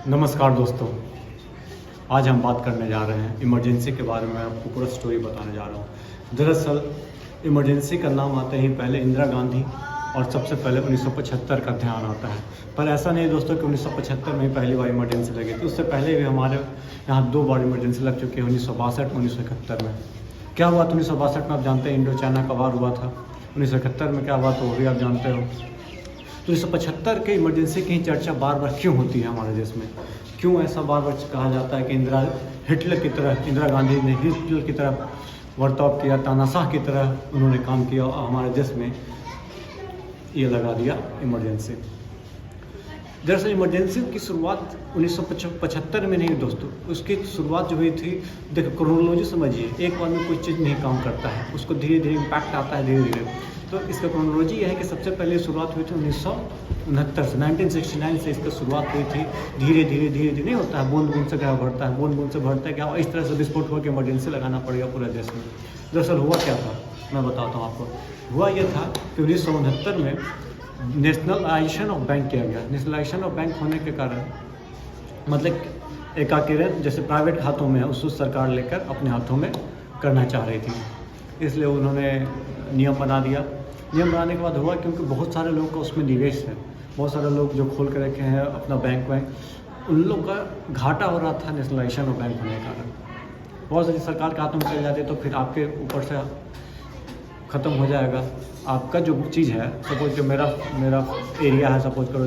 नमस्कार दोस्तों, आज हम बात करने जा रहे हैं इमरजेंसी के बारे में। मैं आपको पूरा स्टोरी बताने जा रहा हूँ। दरअसल इमरजेंसी का नाम आते ही पहले इंदिरा गांधी और सबसे पहले 1975 का ध्यान आता है। पर ऐसा नहीं दोस्तों कि 1975 में ही पहली बार इमरजेंसी लगी थी। उससे पहले भी हमारे यहाँ 2 बार इमरजेंसी लग चुकी है, 1962 में 1971 में। क्या हुआ था 1962 में? आप जानते हैं, इंडो चाइना का वार हुआ था। 1971 में क्या हुआ तो वो भी आप जानते हो। तो 1975 के इमरजेंसी की चर्चा बार बार क्यों होती है हमारे देश में? क्यों ऐसा बार बार कहा जाता है कि इंदिरा गांधी ने हिटलर की तरह बर्ताव किया, तानाशाह की तरह उन्होंने काम किया और हमारे देश में ये लगा दिया इमरजेंसी। दरअसल इमरजेंसी की शुरुआत 1975 में नहीं दोस्तों, उसकी शुरुआत जो हुई थी, देखो क्रोनोलॉजी समझिए। एक बार में कोई चीज़ नहीं काम करता है, उसको धीरे धीरे इम्पैक्ट आता है धीरे धीरे। तो इसका क्रोनोलॉजी यह है कि सबसे पहले शुरुआत हुई थी 1969 से, 1969 से इसकी शुरुआत हुई थी। धीरे धीरे नहीं होता है, बूंद बूंद से क्या बढ़ता है, बूंद बूंद से बढ़ता है क्या, इस तरह से विस्फोट हुआ कि इमरजेंसी लगाना पड़ेगा पूरे देश में। दरअसल हुआ क्या था मैं बताता हूँ आपको। हुआ यह था कि 1969 में नेशनलाइजेशन ऑफ बैंक किया गया। नेशनलाइजेशन ऑफ बैंक होने के कारण मतलब एकाकीकरण जैसे प्राइवेट हाथों में है, उसको सरकार लेकर अपने हाथों में करना चाह रही थी, इसलिए उन्होंने नियम बना दिया। नियम बनाने के बाद हुआ क्योंकि बहुत सारे लोगों का उसमें निवेश है, बहुत सारे लोग जो खोल कर रखे हैं अपना बैंक, उन लोगों का घाटा हो रहा था नेशनलाइजेशन ऑफ बैंक होने के कारण। बहुत सारी सरकार के हाथों में चले जाते तो फिर आपके ऊपर से ख़त्म हो जाएगा आपका जो चीज़ है। सपोज कि मेरा एरिया है, सपोज करो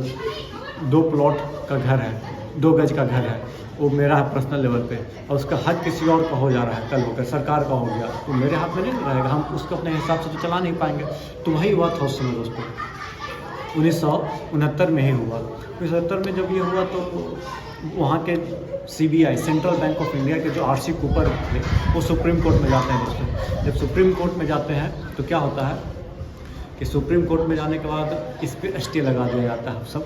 2 प्लॉट का घर है, 2 गज का घर है, वो मेरा है पर्सनल लेवल पे, और उसका हक किसी और का हो जा रहा है, कल होकर सरकार का हो गया, तो मेरे हाथ में नहीं रहेगा, हम उसको अपने हिसाब से तो चला नहीं पाएंगे। तो वही हुआ था उस समय दोस्तों, 1969 में ही हुआ। 1969 में जब ये हुआ तो वहाँ के CBI central bank of India के जो RC कूपर थे, वो सुप्रीम कोर्ट में जाते हैं दोस्तों। जब सुप्रीम कोर्ट में जाते हैं तो क्या होता है कि सुप्रीम कोर्ट में जाने के बाद इस पर स्टे लगा दिया जाता है। सब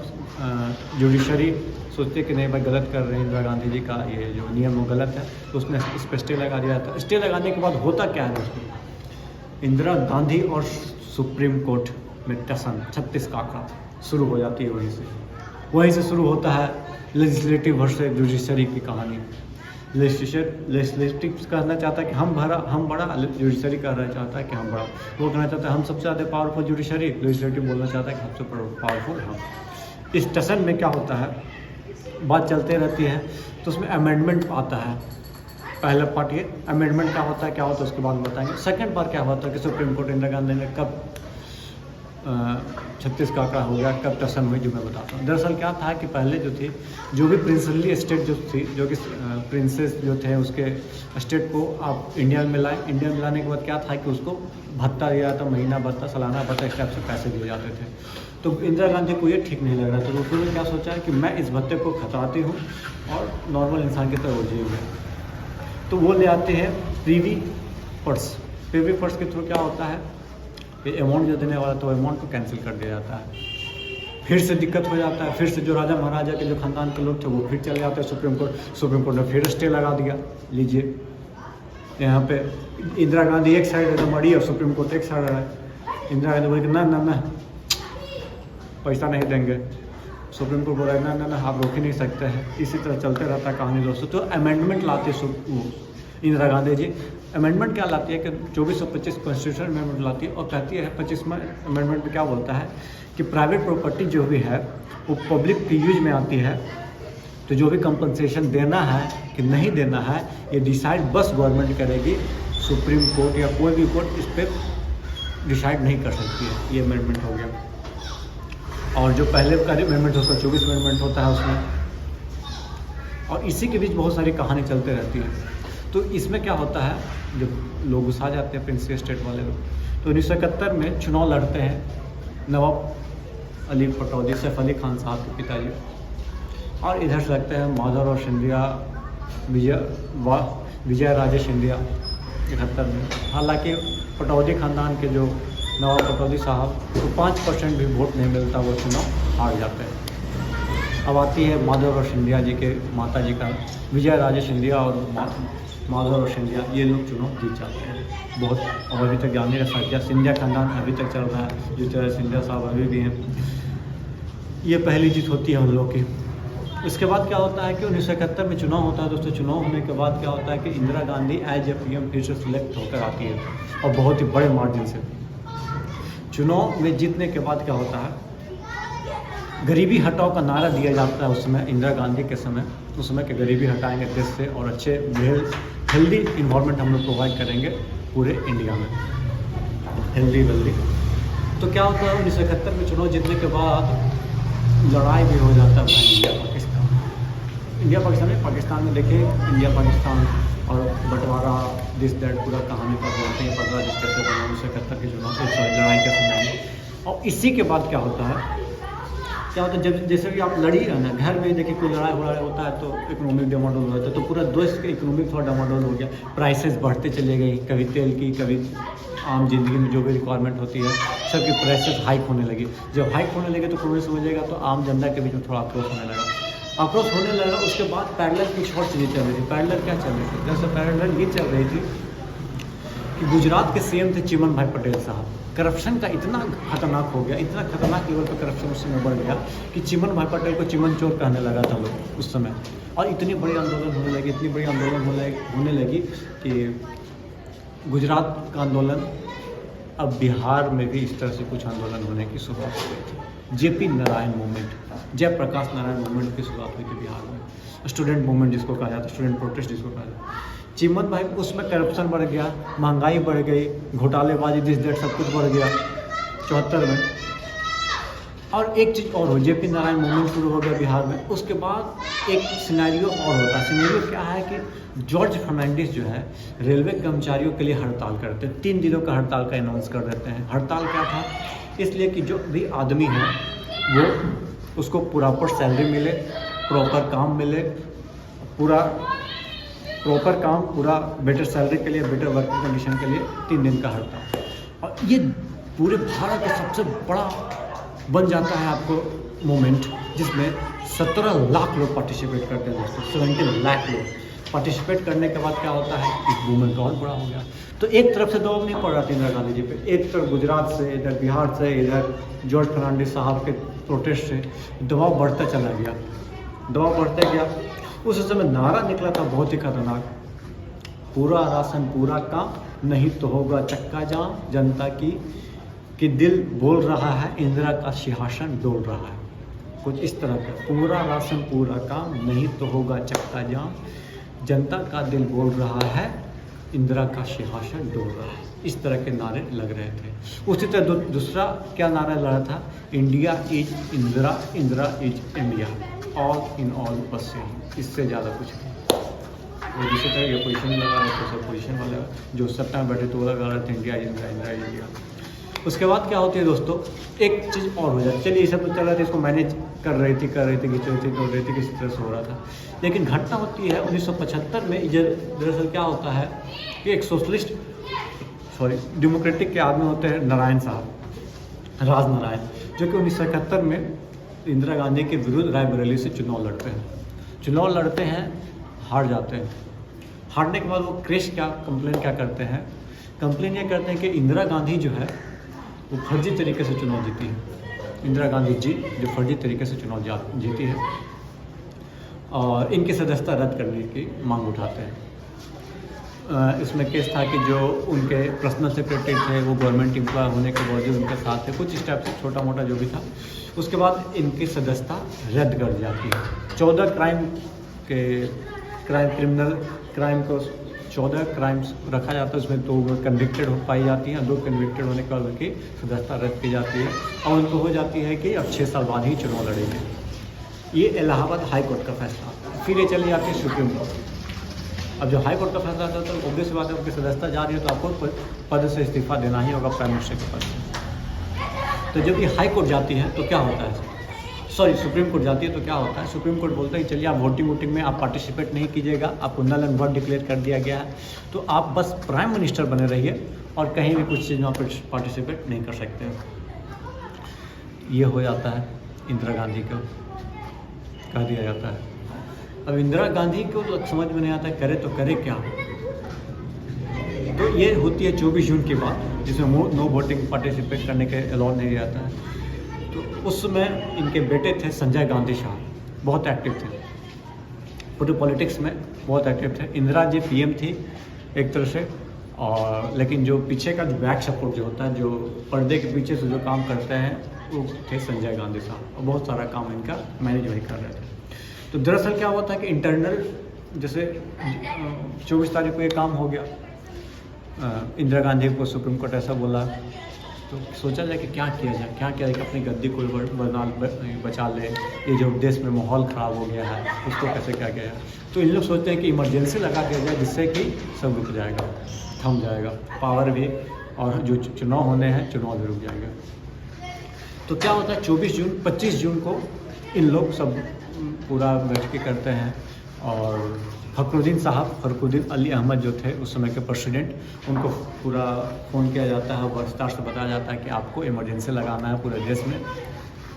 जुडिशरी सोचते कि नहीं भाई गलत कर रहे हैं, इंदिरा गांधी जी का ये जो नियम वो गलत है, तो उसमें इस पर स्टे लगा दिया जाता है। स्टे लगाने के बाद होता क्या है दोस्तों, इंदिरा गांधी और सुप्रीम कोर्ट में टसन 36 का आंकड़ा शुरू हो जाती है। वहीं से शुरू होता है लेजिस्लेटिव वर्सेस जुडिशरी की कहानी। लेजिस्लेटिव कहना चाहता है कि हम बड़ा, जुडिशरी कहना चाहता है कि हम बड़ा। वो कहना चाहता है हम सबसे ज़्यादा पावरफुल, जुडिशरी। लेजिस्लेटिव बोलना चाहता है कि सबसे पावरफुल हम। इस टसन में क्या होता है, बात चलते रहती है, तो उसमें अमेंडमेंट आता है। पहला पार्ट ये अमेंडमेंट क्या होता है उसके बाद बताएंगे। सेकंड पार्ट क्या होता है कि सुप्रीम कोर्ट इंदिरा गांधी ने कब 36 का आंकड़ा हो गया, कब टसन हुई, जो मैं बताता हूँ। दरअसल क्या था कि पहले जो भी प्रिंसली स्टेट जो थी, जो कि प्रिंसेस जो थे, उसके स्टेट को आप इंडिया में लाए। इंडिया में लाने के बाद क्या था कि उसको भत्ता दिया जाता, महीना भत्ता, सालाना भत्ता, इस टाइप से पैसे दिए जाते थे। तो इंदिरा गांधी को ये ठीक नहीं लग रहा था, तो उन्होंने क्या सोचा है कि मैं इस भत्ते को खतराती हूँ और नॉर्मल इंसान की तरह जिएंगे। तो वो ले आते हैं प्रीवी पर्स। प्रीवी पर्स के थ्रू क्या होता है, अमाउंट जो देने वाला तो अमाउंट को कैंसिल कर दिया जाता है। फिर से दिक्कत हो जाता है, फिर से जो राजा महाराजा के जो खानदान के लोग थे वो फिर चले जाते हैं सुप्रीम कोर्ट ने फिर स्टे लगा दिया। लीजिए यहाँ पे इंदिरा गांधी एक साइड एकदम अड़ी और सुप्रीम कोर्ट एक साइड है। इंदिरा गांधी बोले ना पैसा नहीं देंगे, सुप्रीम कोर्ट बोला ना आप रोक ही नहीं सकते हैं। इसी तरह चलते रहता है कहानी दोस्तों। तो अमेंडमेंट लाते इंदिरा गांधी जी। अमेंडमेंट क्या लाती है कि 2425 कॉन्स्टिट्यूशन अमेंडमेंट लाती है और कहती है 25वां अमेंडमेंट में क्या बोलता है कि प्राइवेट प्रॉपर्टी जो भी है वो पब्लिक की यूज में आती है, तो जो भी कंपनसेशन देना है कि नहीं देना है ये डिसाइड बस गवर्नमेंट करेगी। सुप्रीम कोर्ट या कोई भी कोर्ट इस पर डिसाइड नहीं कर सकती है। ये अमेंडमेंट हो गया। और जो पहले का अमेंडमेंट उसका 24 अमेंडमेंट होता है उसमें। और इसी के बीच बहुत सारी कहानी चलते रहती है। तो इसमें क्या होता है, जब लोग घुसा जाते हैं प्रिंसी स्टेट वाले लोग, तो 1971 में चुनाव लड़ते हैं नवाब अली पटौदी, सैफ अली खान साहब के पिताजी, और इधर से लगते हैं माधवराव सिंधिया, विजय राजे सिंधिया 71 में। हालांकि पटौदी खानदान के जो नवाब पटौदी साहब को 5% भी वोट नहीं मिलता, वो चुनाव हार जाते हैं। अब आती है माधवराव सिंधिया जी के माता जी का, विजय राजे सिंधिया और माधवराव सिंधिया, ये लोग चुनाव जीत जाते हैं। बहुत और अभी तक जाने का सिंधिया खानदान अभी तक चल रहा है, जिस तरह सिंधिया साहब अभी भी हैं। ये पहली जीत होती है हम लोग की। उसके बाद क्या होता है कि 1971 में चुनाव होता है दोस्तों। चुनाव होने के बाद क्या होता है कि Indira Gandhi as a PM फिर से सिलेक्ट होकर आती है और बहुत ही बड़े मार्जिन से। चुनाव में जीतने के बाद क्या होता है, गरीबी हटाओ का नारा दिया जाता है उस समय इंदिरा गांधी के समय। उस समय के गरीबी हटाएंगे देश से और अच्छे हेल्दी इन्वायरमेंट हम लोग प्रोवाइड करेंगे पूरे इंडिया में, हेल्दी वेल्दी। तो क्या होता है 1971 में चुनाव जीतने के बाद लड़ाई भी हो जाता है भाई इंडिया पाकिस्तान में। पाकिस्तान में देखिए इंडिया पाकिस्तान और बंटवारा दिस दैट पूरा कहानी पर बोलते हैं 15 अगस्त कैसे बना 1971 के चुनाव लड़ाई के समय में। और इसी के बाद क्या होता है जब जैसे कि आप लड़ी है ना, घर में देखिए कोई लड़ाई होता है तो इकोनॉमिक डामाडोल होता है, तो पूरा देश का इकोनॉमिक थोड़ा डामाडोल हो गया। प्राइसेस बढ़ते चले गई, कभी तेल की, कभी आम जिंदगी में जो भी रिक्वायरमेंट होती है सबकी प्राइसेस हाइक होने लगी। जब हाइक होने लगे तो कांग्रेस हो जाएगा, तो आम जनता के बीच में थोड़ा आक्रोश होने लगा। उसके बाद पैरेलल कुछ और चीज़ें चल रही थी। पैरेलल क्या चल रही थी, जैसे पैरेलल ये चल रही थी कि गुजरात के सीएम थे चिमन भाई पटेल साहब। करप्शन का इतना खतरनाक हो गया, इतना खतरनाक लेवल पर करप्शन उस समय बढ़ गया कि चिमन भाई पटेल को चिमन चोर कहने लगा था लोग उस समय। और इतनी बड़ी आंदोलन होने लगी, इतनी बड़ी आंदोलन होने लगी कि गुजरात का आंदोलन, अब बिहार में भी इस तरह से कुछ आंदोलन होने की शुरुआत हुई थी। JP Narayan movement, Jayaprakash Narayan movement की शुरुआत हुई थी बिहार में। स्टूडेंट मूवमेंट जिसको कहा जाता है, स्टूडेंट प्रोटेस्ट जिसको कहा जाता है। चिमन भाई उसमें करप्शन बढ़ गया, महंगाई बढ़ गई, घोटालेबाजी दिस दैट सब कुछ बढ़ गया 74 में। और एक चीज़ और हो, जेपी नारायण मूवमेंट शुरू हो गया बिहार में। उसके बाद एक सिनेरियो और होता है। सिनेरियो क्या है कि जॉर्ज फर्नांडिस जो है रेलवे कर्मचारियों के लिए हड़ताल करते हैं। 3 दिनों का हड़ताल का अनाउंस कर देते हैं। हड़ताल क्या था, इसलिए कि जो भी आदमी है वो उसको प्रॉपर सैलरी मिले, प्रॉपर काम मिले, पूरा प्रॉपर काम, पूरा बेटर सैलरी के लिए, बेटर वर्किंग कंडीशन के लिए 3 दिन का हड़ताल। और ये पूरे भारत का सबसे बड़ा बन जाता है आपको मूवमेंट, जिसमें 17 लाख लोग पार्टिसिपेट करते हैं दोस्तों। 17 लाख लोग पार्टिसिपेट करने के बाद क्या होता है, एक मूवमेंट और बड़ा हो गया। तो एक तरफ से दबाव नहीं पड़ रहा था इंदिरा गांधी जी पे, एक तरफ गुजरात से, इधर बिहार से, इधर जॉर्ज फर्नांडिस साहब के प्रोटेस्ट से दबाव बढ़ता चला गया, दबाव बढ़ता गया। उस समय नारा निकला था बहुत ही खतरनाक, पूरा राशन पूरा काम, नहीं तो होगा चक्का जाम, जनता की दिल बोल रहा है, इंदिरा का सिंहासन डोल रहा है, कुछ इस तरह का। पूरा राशन पूरा काम, नहीं तो होगा चक्का जाम, जनता का दिल बोल रहा है, इंदिरा का सिंहासन डोल रहा है। इस तरह के नारे लग रहे थे। उसी तरह दूसरा क्या नारा लगा था, India is Indira, Indira is India, all in all, बस यही, इससे ज़्यादा कुछ नहीं। वो जिस तरह ये पोजीशन लगा रहे थे, सब पोजीशन वाले जो सत्ता में बैठे तो वो लगा रहे थे India is India, India is India. उसके बाद क्या होती है दोस्तों, एक चीज़ और हो जाती है। चलिए ये सब तो चल रहा था, इसको मैनेज कर रही थी, किसी तरह से हो रहा था। लेकिन घटना होती है 1975 में। दरअसल क्या होता है कि एक डेमोक्रेटिक के आदमी होते हैं नारायण साहब, राज नारायण, जो कि 1971 में इंदिरा गांधी के विरुद्ध रायबरेली से चुनाव लड़ते हैं, हार जाते हैं। हारने के बाद वो कंप्लेन क्या करते हैं, कंप्लेन ये करते हैं कि इंदिरा गांधी जो है वो फर्जी तरीके से चुनाव जीती है। इंदिरा गांधी जी जो फर्जी तरीके से चुनाव जीती है और इनकी सदस्यता रद्द करने की मांग उठाते हैं। इसमें केस था कि जो उनके पर्सनल सेक्रेटरी थे वो गवर्नमेंट एम्प्लॉय होने के बावजूद उनके साथ थे, कुछ इस टाइप से छोटा मोटा जो भी था। उसके बाद इनकी सदस्यता रद्द कर दी जाती है। 14 क्राइम्स रखा जाता है, उसमें 2 कन्विक्टेड पाई जाती हैं, 2 कन्विक्टेड होने के बाद उनकी सदस्यता रद्द की जाती है और उनको हो जाती है कि अब 6 साल बाद ही चुनाव लड़ेंगे। ये इलाहाबाद हाई कोर्ट का फैसला आता है। फिर ये चली जाती है सुप्रीम कोर्ट। अब जो हाई कोर्ट का फैसला आता है तो ऑब्वियस बात है, उनकी सदस्यता जा रही है तो आपको पद से इस्तीफा देना ही होगा, प्राइम मिनिस्टर के पद से। तो जब ये हाई कोर्ट जाती है तो क्या होता है, सुप्रीम कोर्ट जाती है तो क्या होता है, सुप्रीम कोर्ट बोलता है कि चलिए आप वोटिंग में आप पार्टिसिपेट नहीं कीजिएगा, आपको नल एंड वॉइड डिक्लेयर कर दिया गया है, तो आप बस प्राइम मिनिस्टर बने रहिए और कहीं भी कुछ चीज़ में आप पार्टिसिपेट नहीं कर सकते। ये हो जाता है, इंदिरा गांधी को कह दिया जाता है। अब इंदिरा गांधी को समझ में नहीं आता है करे तो करे क्या। तो ये होती है 24 जून की बात, जिसमें नो वोटिंग पार्टिसिपेट करने के अलाउ नहीं रहता है। तो उस समय इनके बेटे थे संजय गांधी साहब, बहुत एक्टिव थे, पूरे पॉलिटिक्स में बहुत एक्टिव थे। इंदिरा जी पीएम थी एक तरह से, और लेकिन जो पीछे का जो बैक सपोर्ट जो होता है, जो पर्दे के पीछे से जो काम करते हैं, वो थे संजय गांधी साहब, और बहुत सारा काम इनका मैनेज वही कर रहे थे। तो दरअसल क्या हुआ था कि इंटरनल जैसे 24 तारीख को ये काम हो गया, इंदिरा गांधी को सुप्रीम कोर्ट ऐसा बोला, तो सोचा जाए कि क्या किया जाए कि अपनी गद्दी को बचा ले, ये जो देश में माहौल ख़राब हो गया है उसको कैसे क्या किया जाए। तो इन लोग सोचते हैं कि इमरजेंसी लगा दिया जाए, जिससे कि सब रुक जाएगा, थम जाएगा, पावर भी, और जो चुनाव होने हैं चुनाव भी रुक जाएंगे। तो क्या होता है 25 जून को इन लोग सब पूरा बैठ के करते हैं, और फखरुद्दीन अली अहमद जो थे उस समय के प्रेसिडेंट, उनको पूरा फ़ोन किया जाता है, विस्तार से बताया जाता है कि आपको इमरजेंसी लगाना है पूरे देश में,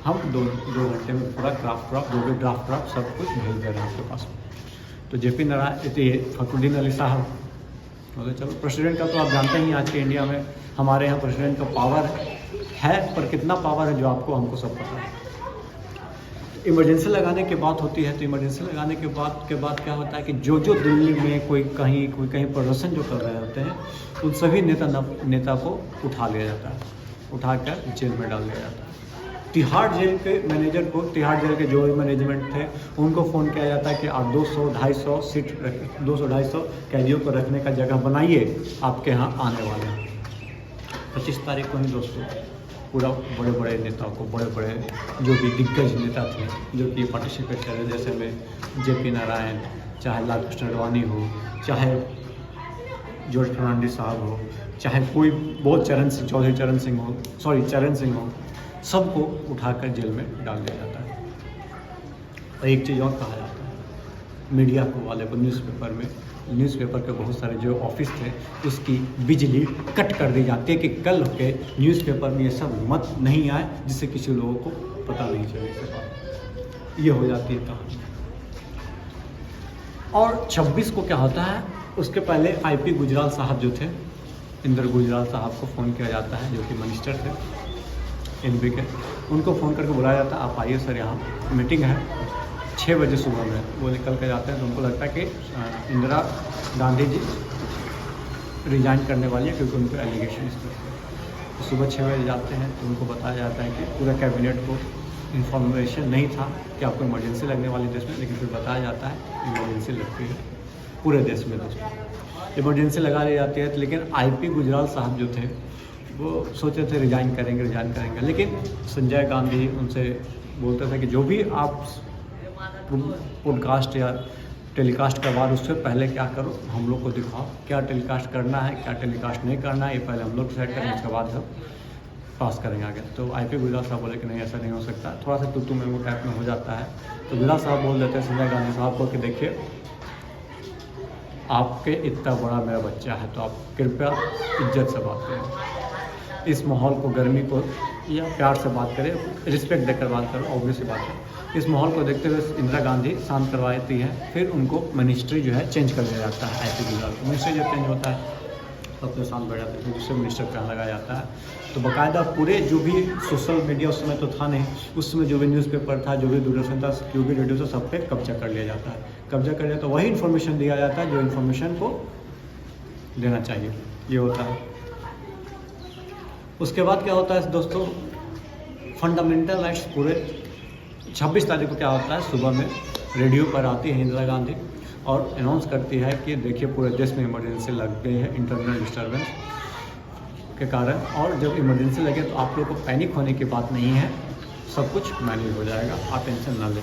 हम दो घंटे में पूरा ड्राफ्ट सब कुछ भेज दे रहे हैं आपके पास। तो जेपी नारायण फखरुद्दीन अली साहब बोले चलो, प्रेसिडेंट का तो आप जानते ही आज के इंडिया में हमारे यहाँ प्रेसिडेंट का पावर है, पर कितना पावर है जो हमको सब पता है। इमरजेंसी लगाने की बात होती है, तो इमरजेंसी लगाने के बाद क्या होता है कि जो दिल्ली में कोई कहीं प्रदर्शन जो कर रहे होते हैं, उन सभी नेता को उठा लिया जाता है, उठाकर जेल में डाल दिया जाता है। तिहाड़ जेल के मैनेजर को, तिहाड़ जेल के जो भी मैनेजमेंट थे, उनको फ़ोन किया जाता है कि आप 200-250 सीट 200-250 कैदियों को रखने का जगह बनाइए, आपके यहाँ आने वाले हैं। 25 तारीख को ही दोस्तों पूरा बड़े नेताओं को, बड़े जो भी दिग्गज नेता थे जो कि पार्टिसिपेट कर रहे, जैसे में जेपी नारायण, चाहे लालकृष्ण आडवाणी हो, चाहे जॉर्ज फर्नांडिस साहब हो, चाहे कोई बहुत चरण सिंह हो, सबको उठाकर जेल में डाल दिया जाता है। और एक चीज़ और कहा जाता है, मीडिया को वाले को न्यूज़पेपर के बहुत सारे जो ऑफिस थे उसकी बिजली कट कर दी जाती है कि कल के न्यूज़पेपर में ये सब मत नहीं आए, जिससे किसी लोगों को पता नहीं चले सका। ये हो जाती है कहानी। और 26 को क्या होता है, उसके पहले IP गुजराल साहब जो थे, इंदर गुजराल साहब को फ़ोन किया जाता है, जो कि मिनिस्टर थे NB के, उनको फ़ोन करके बुलाया जाता है, आप आइए सर, यहाँ मीटिंग है 6 बजे सुबह में। वो निकल के जाते हैं, तो उनको लगता है कि इंदिरा गांधी जी रिजाइन करने वाली है, क्योंकि उन पर एलिगेशन इस पर। तो सुबह 6 बजे जाते हैं, तो उनको बताया जाता है कि पूरा कैबिनेट को इन्फॉर्मेशन नहीं था कि आपको इमरजेंसी लगने वाली देश में, लेकिन फिर बताया जाता है इमरजेंसी लगती है पूरे देश में। दोस्तों इमरजेंसी लगा दी जाती है, लेकिन IP गुजराल साहब जो थे वो सोचे थे रिजाइन करेंगे, लेकिन संजय गांधी उनसे बोलते थे कि जो भी आप पॉडकास्ट या टेलीकास्ट करवा रहे उससे पहले क्या करो, हम लोग को दिखाओ क्या टेलीकास्ट करना है, क्या टेलीकास्ट नहीं करना है, ये पहले हम लोग डिसाइड करें, उसके बाद हम पास करेंगे आगे। तो IP गुजराल साहब बोले कि नहीं, ऐसा नहीं हो सकता, थोड़ा सा तू में टाइप में हो जाता है। तो गुजराल साहब बोल देते हैं संजय गांधी साहब को कि देखिए, आपके इतना बड़ा मेरा बच्चा है, तो आप कृपया इज्जत से बात करें, इस माहौल को, गर्मी को या प्यार से बात करें, रिस्पेक्ट देकर बात करो, ऑब्वियसली बात करें। इस माहौल को देखते हुए इंदिरा गांधी शांत करवाती है, फिर उनको मिनिस्ट्री जो है चेंज कर दिया जाता है। IP गुजराल को मिनिस्ट्री जब चेंज होता है तब तो शांत बैठ जाते हैं, फिर दूसरे मिनिस्टर का लगाया जाता है। तो बाकायदा पूरे जो भी सोशल मीडिया उस समय तो था नहीं, उस समय जो भी न्यूज़पेपर था, जो भी दूरदर्शन था, जो भी रेडियो था, सब पे कब्जा कर लिया जाता है। कब्जा कर लिया तो वही इन्फॉर्मेशन दिया जाता है जो इन्फॉर्मेशन को देना चाहिए, ये होता है। उसके बाद क्या होता है दोस्तों, फंडामेंटल राइट्स पूरे 26 तारीख को क्या होता है, सुबह में रेडियो पर आती है इंदिरा गांधी और अनाउंस करती है कि देखिए पूरे देश में इमरजेंसी लग गई है इंटरनल डिस्टर्बेंस के कारण, और जब इमरजेंसी लगे तो आप लोग को पैनिक होने की बात नहीं है, सब कुछ मैनेज हो जाएगा, आप टेंशन ना लें।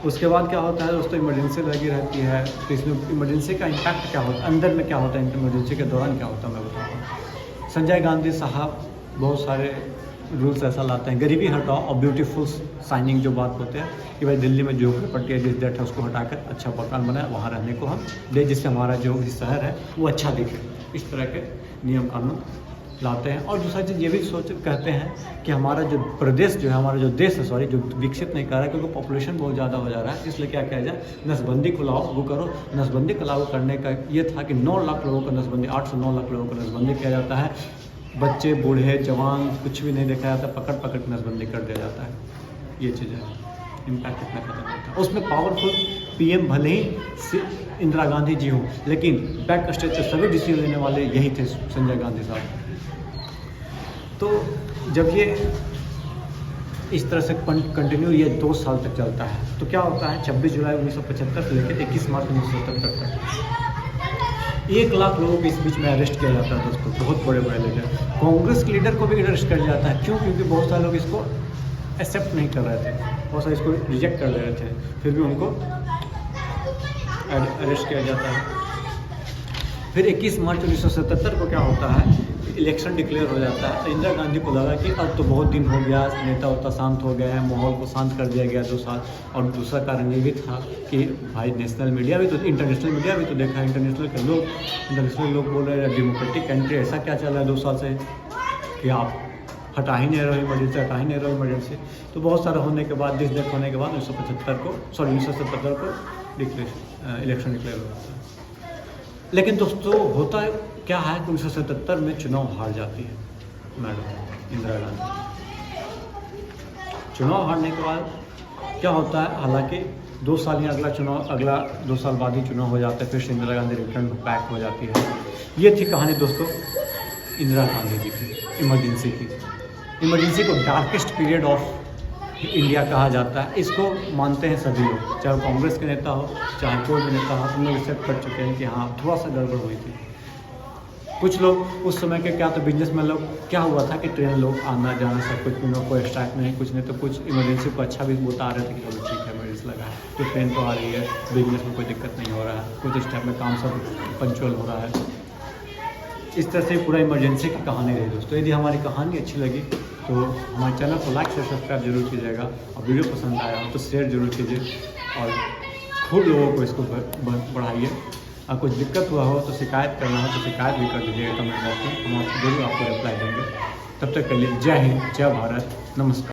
उसके बाद क्या होता है दोस्तों, इमरजेंसी लगी रहती है, तो इसमें इमरजेंसी का इम्पैक्ट क्या होता है, अंदर में क्या होता है, इमरजेंसी के दौरान क्या होता है, मैं बताता हूँ। संजय गांधी साहब बहुत सारे रूल्स ऐसा लाते हैं, गरीबी हटाओ और ब्यूटीफुल साइनिंग जो बात होते हैं कि भाई दिल्ली में जो प्रॉपर्टी है जिस डेट है उसको हटाकर अच्छा मकान बनाए, वहाँ रहने को हम दे, जिससे हमारा जो भी शहर है वो अच्छा दिखे। इस तरह के नियम कानून लाते हैं। और दूसरा चीज़ ये भी कहते हैं कि हमारा जो प्रदेश जो है, हमारा जो देश है, सॉरी, जो विकसित नहीं कर रहा है क्योंकि पॉपुलेशन बहुत ज़्यादा हो जा रहा है, इसलिए क्या किया जाए, नसबंदी को लागू करो। नसबंदी को लागू करने का ये था कि 9 लाख लोगों को नसबंदी, 8 से 9 लाख लोगों को नसबंदी किया जाता है। बच्चे, बूढ़े, जवान कुछ भी नहीं देखा जाता, पकड़ के नसबंदी कर दिया जाता है। ये चीज़ है, इम्पैक्ट इतना खतरनाक था। उसमें पावरफुल पीएम भले ही इंदिरा गांधी जी हों, लेकिन बैक स्टेज से सभी डिसीजन लेने वाले यही थे, संजय गांधी साहब। तो जब ये इस तरह से कंटिन्यू ये 2 साल तक चलता है, तो क्या होता है 26 जुलाई 1975 से लेकर 21 मार्च 1977 तक 1 लाख लोगों को इस बीच में अरेस्ट किया जाता है दोस्तों। बहुत बड़े बड़े लीडर, कांग्रेस के लीडर को भी अरेस्ट किया जाता है। क्यों? क्योंकि बहुत सारे लोग इसको एक्सेप्ट नहीं कर रहे थे, बहुत सारे इसको रिजेक्ट कर दे रहे थे, फिर भी उनको अरेस्ट किया जाता है। फिर 21 मार्च 1977 को क्या होता है, इलेक्शन डिक्लेयर हो जाता है। तो इंदिरा गांधी को लगा कि अब तो बहुत दिन हो गया, नेता उतना शांत हो गया है, माहौल को शांत कर दिया गया 2 साल। और दूसरा कारण ये भी था कि भाई नेशनल मीडिया भी तो, इंटरनेशनल मीडिया भी तो देखा, इंटरनेशनल लोग बोल रहे हैं डेमोक्रेटिक कंट्री, ऐसा क्या चल रहा है 2 साल से कि आप हटा ही नहीं रहे इमरजेंसी। तो बहुत सारा होने के बाद, देश होने के बाद 1977 को इलेक्शन डिक्लेयर हो जाता है। लेकिन दोस्तों होता है क्या है कि 1977 में चुनाव हार जाती है मैडम इंदिरा गांधी। चुनाव हारने के बाद क्या होता है, हालांकि 2 साल या अगला 2 साल बाद ही चुनाव हो जाता है, फिर से इंदिरा गांधी रिटर्न बैक हो जाती है। ये थी कहानी दोस्तों इंदिरा गांधी जी की, इमरजेंसी को डार्केस्ट पीरियड ऑफ इंडिया कहा जाता है। इसको मानते हैं सभी लोग, चाहे कांग्रेस के नेता हो, चाहे कोई भी नेता हो, हम लोग एक्सेप्ट कर चुके हैं कि हाँ थोड़ा सा गड़बड़ हुई थी। कुछ लोग उस समय के क्या तो बिजनेसमैन लोग, क्या हुआ था कि ट्रेन लोग आना जाना सब कुछ, कोई स्ट्राइक नहीं, कुछ नहीं, तो कुछ इमरजेंसी को अच्छा भी बता रहे थे कि चलो ठीक है इमरजेंसी लगा है, तो ट्रेन तो आ रही है, बिजनेस में कोई दिक्कत नहीं हो रहा है, कुछ इस टाइम में काम सब पंचुअल हो रहा है। इस तरह से पूरा इमरजेंसी की कहानी रही दोस्तों। यदि हमारी कहानी अच्छी लगी तो हमारे चैनल को लाइक शेयर सब्सक्राइब जरूर कीजिएगा, और वीडियो पसंद आया हो तो शेयर जरूर कीजिए, और खूब लोगों को इसको बढ़ाइए। और कुछ दिक्कत हुआ हो तो शिकायत करना हो तो शिकायत भी कर दीजिएगा कमेंट बॉक्स में, हम जरूर आपको रिप्लाई देंगे। तब तक के लिए जय हिंद, जय भारत, नमस्कार।